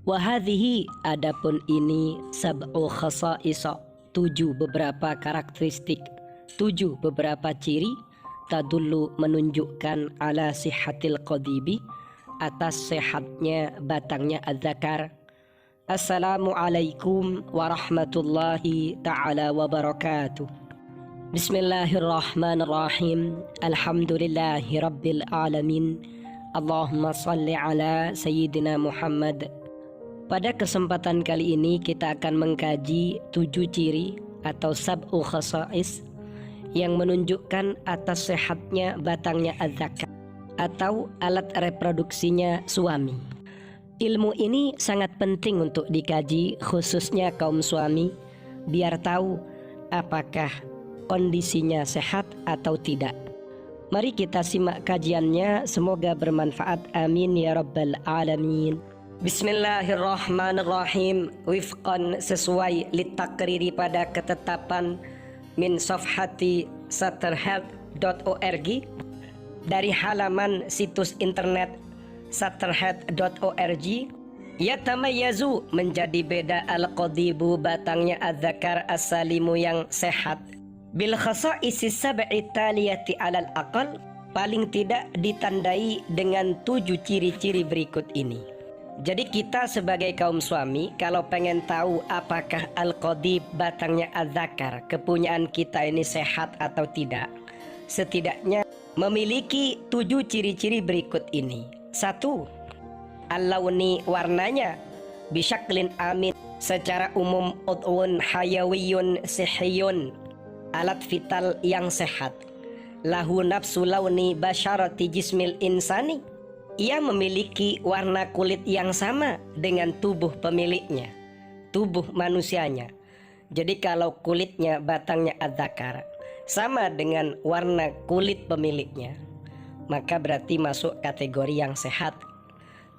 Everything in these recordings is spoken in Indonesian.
Wahadhihi, adapun ini sab'u khasa'isa, 7 beberapa karakteristik, 7 beberapa ciri, tadullu menunjukkan ala sihhatil qadibi, atas sehatnya batangnya az-zakar. Assalamualaikum warahmatullahi ta'ala wabarakatuh. Bismillahirrahmanirrahim. Alhamdulillahi rabbil alamin. Allahumma salli ala Sayyidina Muhammad. Pada kesempatan kali ini kita akan mengkaji 7 ciri atau sab'u khasa'is yang menunjukkan atas sehatnya batangnya az-zakar atau alat reproduksinya suami. Ilmu ini sangat penting untuk dikaji khususnya kaum suami biar tahu apakah kondisinya sehat atau tidak. Mari kita simak kajiannya, semoga bermanfaat. Amin ya rabbal alamin. Bismillahirrahmanirrahim. Wifqan, sesuai, litakriri, pada ketetapan, min safhati satterhealth.org, dari halaman situs internet satterhealth.org. Yatamayyazu, menjadi beda, al-qadibu, batangnya az-zakar, as-salimu, yang sehat, bil khasa'isi sab'i taliyati alal aqal, paling tidak ditandai dengan 7 ciri-ciri berikut ini. Jadi kita sebagai kaum suami kalau pengen tahu apakah al-qadib, batangnya az-zakar, kepunyaan kita ini sehat atau tidak, setidaknya memiliki 7 ciri-ciri berikut ini. 1. Al-launi, warnanya, bisyaklin amin, secara umum, ud'un hayawiyun sihiyun, alat vital yang sehat, lahu nafsu launi basyarati jismil insani, ia memiliki warna kulit yang sama dengan tubuh pemiliknya, tubuh manusianya. Jadi kalau kulitnya, batangnya az-zakar, sama dengan warna kulit pemiliknya, maka berarti masuk kategori yang sehat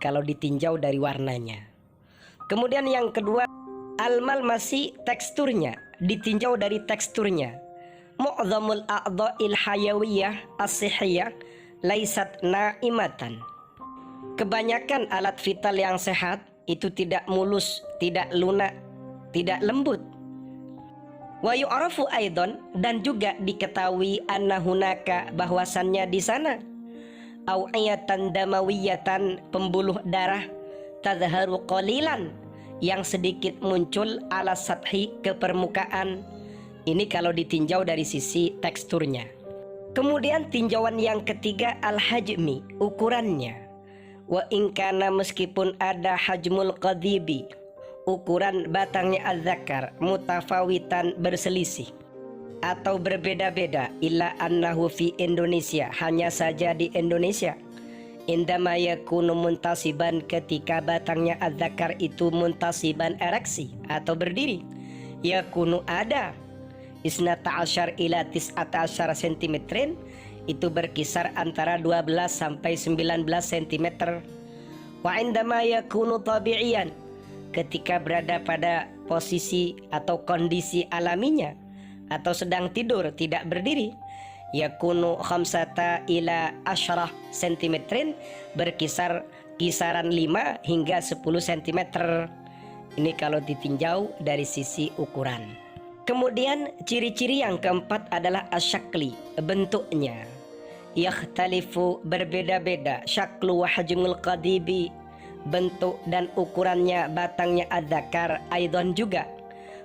kalau ditinjau dari warnanya. Kemudian yang kedua, al-malmasi, teksturnya, ditinjau dari teksturnya. Mu'zamul a'dha'il hayawiyah as-sihiyah laisat na'imatan. Kebanyakan alat vital yang sehat itu tidak mulus, tidak lunak, tidak lembut. Wa yu'rafu aidan, dan juga diketahui, anna hunaka, bahwasannya di sana, aw'iyatan damawiyatan, pembuluh darah, tadharu qalilan, yang sedikit muncul, ala sathi, ke permukaan. Ini kalau ditinjau dari sisi teksturnya. Kemudian tinjauan yang ketiga, al-hajmi, ukurannya. Wa inkana, meskipun ada hajmul qadibi, ukuran batangnya az-zakar, mutafawitan, berselisih atau berbeda-beda, illa annahu fi Indonesia, hanya saja di Indonesia, indama yakunu muntasiban, ketika batangnya az-zakar itu muntasiban, ereksi atau berdiri, yakunu ada isnata asyar ila tis'ata asyar sentimetrin, itu berkisar antara 12 sampai 19 cm. Wa indama yakunu tabi'iyan, ketika berada pada posisi atau kondisi alaminya atau sedang tidur, tidak berdiri, yakunu khamsata ila asyarah sentimetrin, berkisar kisaran 5 hingga 10 cm. Ini kalau ditinjau dari sisi ukuran. Kemudian ciri-ciri yang keempat adalah asyakli, bentuknya. Yakhtalifu, berbeda-beda, syaklu wa hajmul qadibi, bentuk dan ukurannya batangnya az-zakar, aidan juga,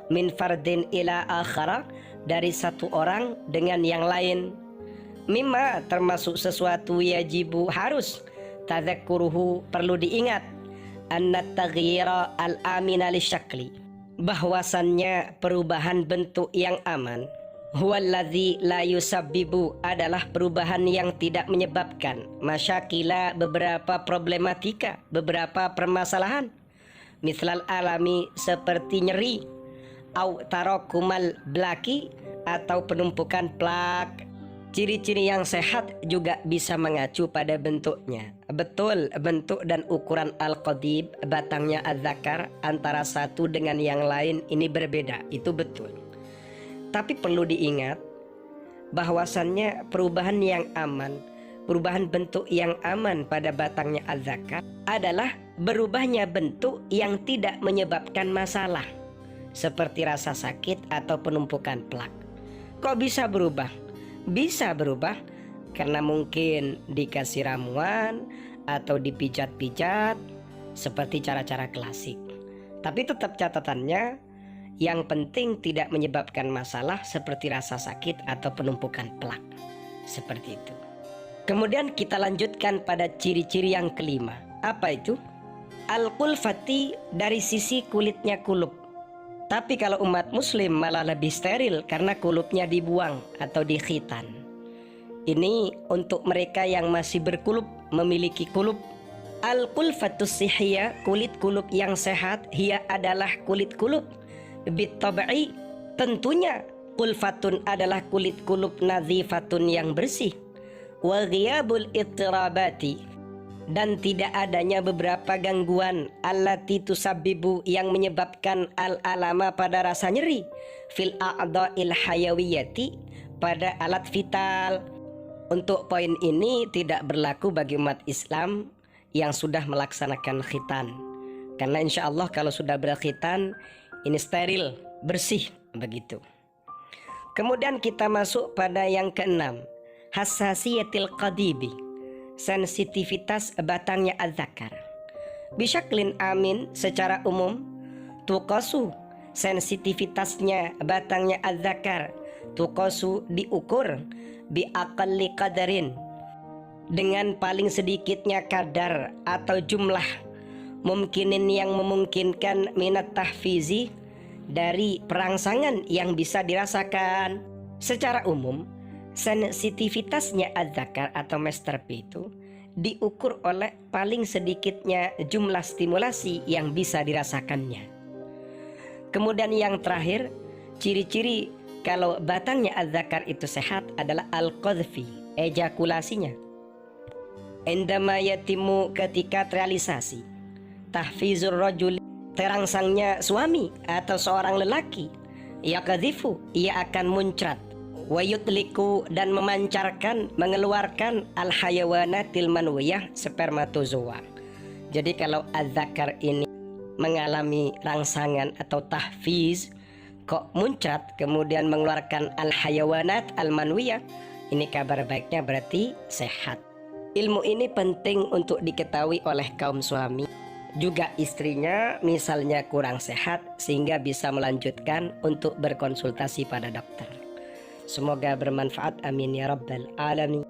min fardin ila akhara, dari satu orang dengan yang lain, mimma, termasuk sesuatu, yajibu, harus, tadzakuruhu, perlu diingat, anna taghyira al-amina lisyakli, bahwasannya perubahan bentuk yang aman, huwallazi la yusabbibu, adalah perubahan yang tidak menyebabkan, masyakila, beberapa problematika, beberapa permasalahan, mislal alami, seperti nyeri, au tarokumal blaki, atau penumpukan plak. Ciri-ciri yang sehat juga bisa mengacu pada bentuknya. Betul, bentuk dan ukuran al-qadib, batangnya az-zakar, antara satu dengan yang lain ini berbeda, itu betul. Tapi perlu diingat bahwasannya perubahan yang aman, perubahan bentuk yang aman pada batangnya az-zakar adalah berubahnya bentuk yang tidak menyebabkan masalah, seperti rasa sakit atau penumpukan plak. Kok bisa berubah? Bisa berubah karena mungkin dikasih ramuan atau dipijat-pijat seperti cara-cara klasik. Tapi tetap catatannya, yang penting tidak menyebabkan masalah seperti rasa sakit atau penumpukan plak. Seperti itu. Kemudian kita lanjutkan pada ciri-ciri yang kelima. Apa itu? Al-kulfati, dari sisi kulitnya kulup. Tapi kalau umat muslim malah lebih steril karena kulupnya dibuang atau dikhitan. Ini untuk mereka yang masih berkulup, memiliki kulup. Al-kulfatus sihya, kulit kulup yang sehat, hiya adalah kulit kulup. Bitabai, tentunya kulfatun adalah kulit kulup nadhifatun yang bersih. Wa ghiyabul ittirabati, dan tidak adanya beberapa gangguan allati tusabbibu, yang menyebabkan al-alama pada rasa nyeri, fil a'dha'il hayawiyati, pada alat vital. Untuk poin ini tidak berlaku bagi umat Islam yang sudah melaksanakan khitan, karena insya Allah kalau sudah berkhitan ini steril, bersih begitu. Kemudian kita masuk pada yang keenam, hassasiyatil qadibi, sensitivitas batangnya az-zakar. Bisyaklin amin, secara umum, tuqasu, sensitivitasnya batangnya az-zakar, tuqasu, diukur, bi aqalli qadarin, dengan paling sedikitnya kadar atau jumlah, mungkinin yang memungkinkan, minat tahfizi, dari perangsangan yang bisa dirasakan. Secara umum, sensitivitasnya az-zakar atau Master P itu diukur oleh paling sedikitnya jumlah stimulasi yang bisa dirasakannya. Kemudian yang terakhir, ciri-ciri kalau batangnya az-zakar itu sehat adalah al-qadhfi, ejakulasinya. Endama yatimu, ketika terrealisasi, tahfizur rajul, terangsangnya suami atau seorang lelaki, yakadhifu, ia akan muncrat, wayutliku, dan memancarkan, mengeluarkan al-hayawanatil manwiyah, spermatozoa. Jadi kalau az-zakar ini mengalami rangsangan atau tahfiz, kok muncrat kemudian mengeluarkan al-hayawanat al-manwiyah, ini kabar baiknya berarti sehat. Ilmu ini penting untuk diketahui oleh kaum suami, juga istrinya misalnya kurang sehat, sehingga bisa melanjutkan untuk berkonsultasi pada dokter. Semoga bermanfaat, amin ya rabbal alamin.